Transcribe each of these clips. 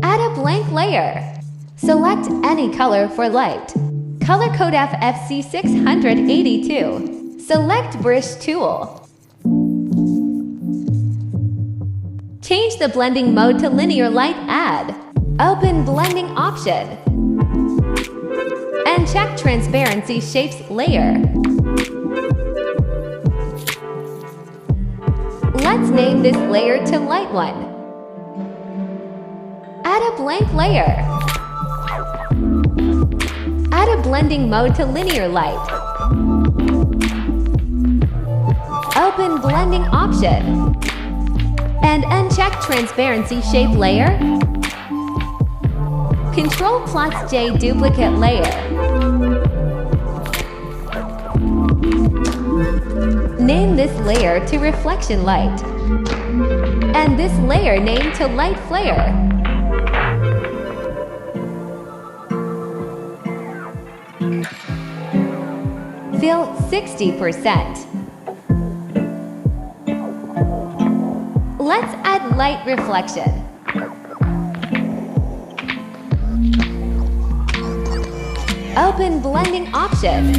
Add a blank layer. Select any color for light. Color code FFC682. Select Brush tool. Change the blending mode to linear light add. Open blending option. And check transparency shapes layer. Let's name this layer to light one. Add a blank layer. Add a blending mode to linear light. Open blending option. And uncheck transparency shape layer. Ctrl+J duplicate layer. Name this layer to reflection light. And this layer name to light flare. Fill 60%. Let's add light reflection. Open blending option.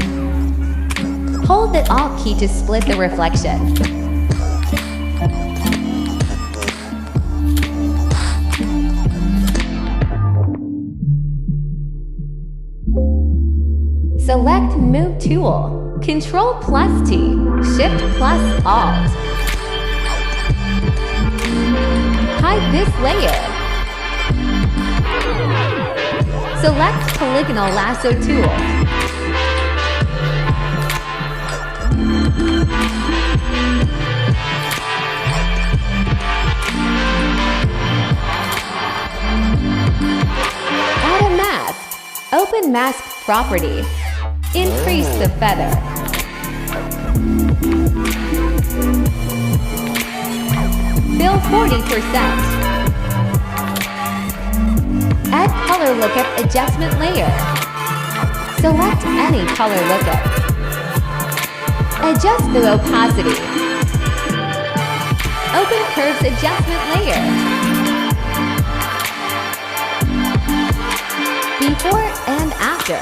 Hold the Alt key to split the reflection. Select Move tool. Ctrl+T, Shift+Alt. Hide this layer. Select Polygonal Lasso tool. Add a mask. Open mask property. Increase the feather. Fill 40%. Add color lookup adjustment layer. Select any color lookup. Adjust the opacity. Open curves adjustment layer. Before and after.